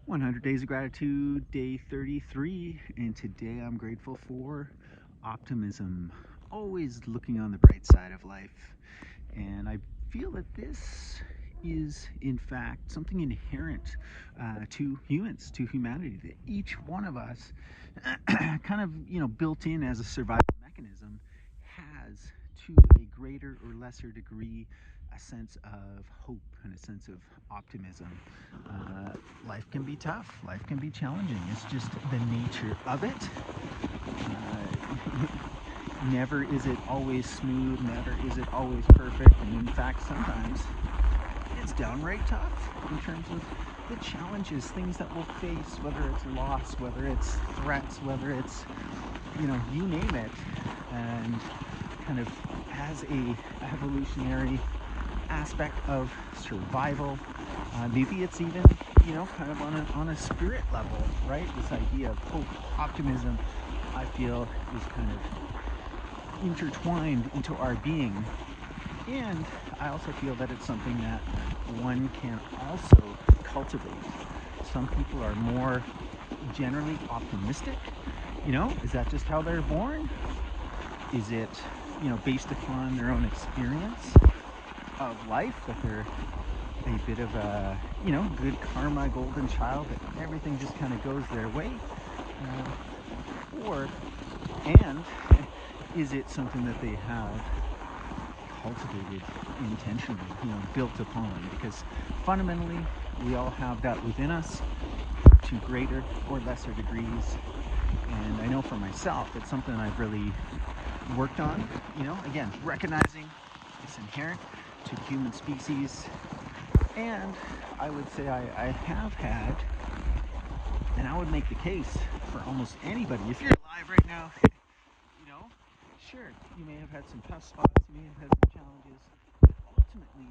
100 Days of Gratitude, day 33, and today I'm grateful for optimism. Always looking on the bright side of life. And I feel that this is, in fact, something inherent to humans, to humanity, that each one of us, kind of, built in as a survival mechanism, has to a greater or lesser degree a sense of hope and a sense of optimism. Life can be tough, life can be challenging. It's just the nature of it. Never is it always smooth, never is it always perfect, and in fact, sometimes it's downright tough in terms of the challenges, things that we'll face, whether it's loss, whether it's threats, whether it's, you name it, and kind of as a evolutionary aspect of survival. Maybe it's even, kind of on a spirit level, right? This idea of hope, optimism, I feel is kind of intertwined into our being. And I also feel that it's something that one can also cultivate. Some people are more generally optimistic. Is that just how they're born? Is it, based upon their own experience of life, that they're a bit of a, good karma, golden child, that everything just kind of goes their way? And is it something that they have cultivated intentionally, built upon? Because fundamentally, we all have that within us to greater or lesser degrees. And I know for myself, it's something I've really worked on, again, recognizing it's inherent to the human species. And I would say I have had, and I would make the case for almost anybody, if you're alive right now, sure, you may have had some tough spots, you may have had some challenges, but ultimately,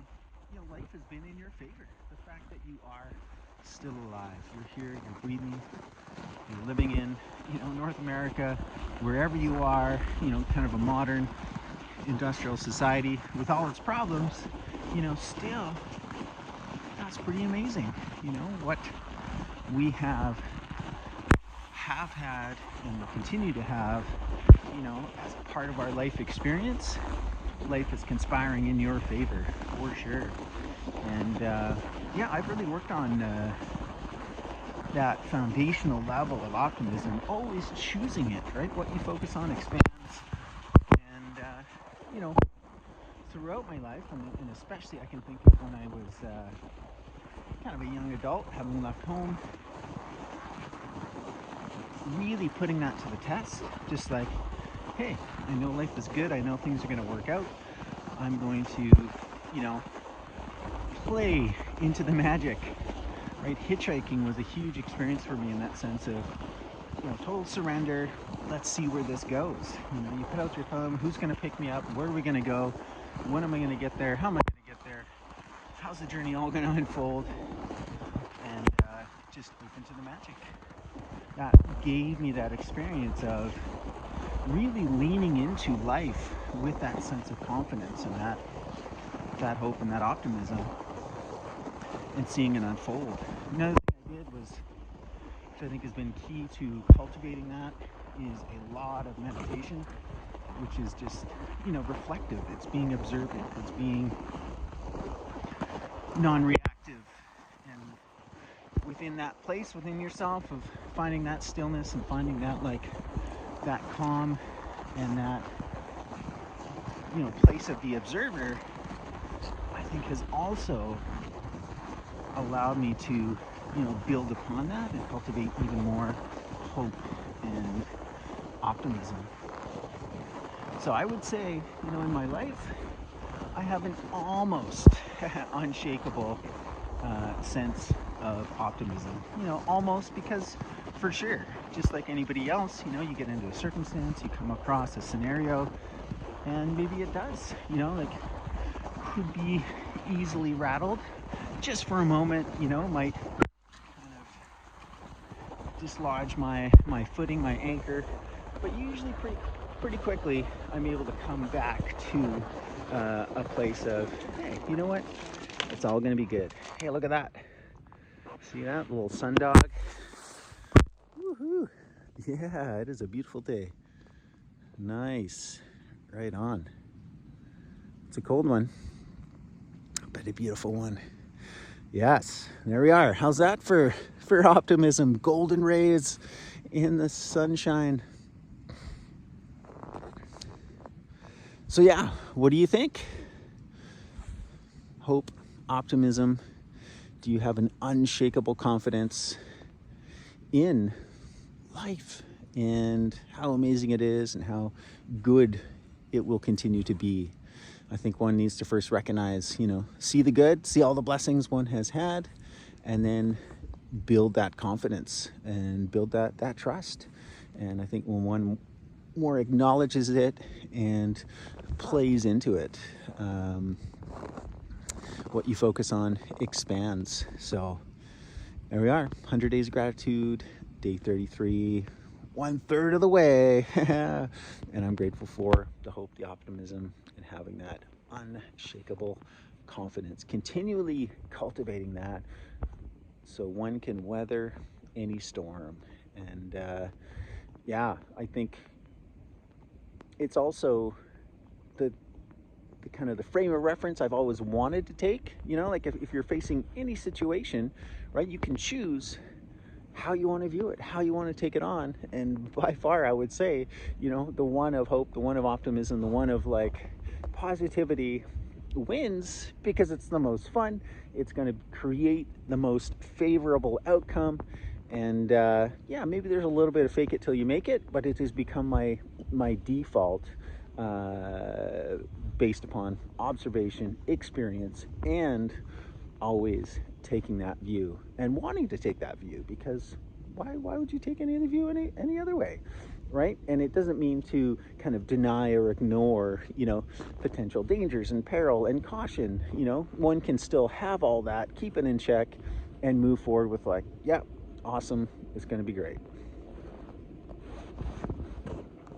life has been in your favor. The fact that you are still alive, you're here, you're breathing, you're living in, North America, wherever you are, kind of a modern industrial society with all its problems, still, that's pretty amazing. What we have had and will continue to have, as part of our life experience. Life is conspiring in your favor, for sure. And I've really worked on that foundational level of optimism, always choosing it, right? What you focus on expands. And, throughout my life, and especially I can think of when I was kind of a young adult, having left home, really putting that to the test. Just like, hey, I know life is good, I know things are going to work out, I'm going to, play into the magic, right? Hitchhiking was a huge experience for me in that sense of, total surrender. Let's see where this goes. You put out your thumb, who's going to pick me up, where are we going to go, when am I going to get there, how am I going to get there, how's the journey all going to unfold, and just open to the magic. That gave me that experience of really leaning into life with that sense of confidence and that hope and that optimism, and seeing it unfold. Another thing I did was, which I think has been key to cultivating that, is a lot of meditation, which is just, reflective. It's being observant. It's being non-reactive, and within that place within yourself of finding that stillness and finding that calm and that place of the observer, I think has also allowed me to build upon that and cultivate even more hope and optimism. So I would say, in my life, I have an almost unshakable sense of optimism. Almost, because for sure, just like anybody else, you get into a circumstance, you come across a scenario, and maybe it does, could be easily rattled just for a moment, might kind of dislodge my footing, my anchor, but usually pretty quickly I'm able to come back to a place of, hey, you know what? It's all going to be good. Hey, look at that. See that little sundog? Woohoo! Yeah, it is a beautiful day. Nice. Right on. It's a cold one, but a beautiful one. Yes, there we are. How's that for optimism? Golden rays in the sunshine. So yeah, what do you think? Hope, optimism. Do you have an unshakable confidence in life and how amazing it is and how good it will continue to be? I think one needs to first recognize, see the good, see all the blessings one has had, and then build that confidence and build that trust. And I think when one more acknowledges it and plays into it, what you focus on expands. So there we are, 100 Days of Gratitude, day 33, 1/3 of the way. And I'm grateful for the hope, the optimism, and having that unshakable confidence, continually cultivating that so one can weather any storm. And yeah, I think it's also the kind of the frame of reference I've always wanted to take. Like if you're facing any situation, right, you can choose how you want to view it, how you want to take it on. And by far, I would say, the one of hope, the one of optimism, the one of like positivity wins because it's the most fun. It's going to create the most favorable outcome. And yeah, maybe there's a little bit of fake it till you make it, but it has become my default, based upon observation, experience, and always taking that view and wanting to take that view, because why would you take any other view any other way, right? And it doesn't mean to kind of deny or ignore, potential dangers and peril and caution. One can still have all that, keep it in check, and move forward with like, yeah, awesome, it's going to be great.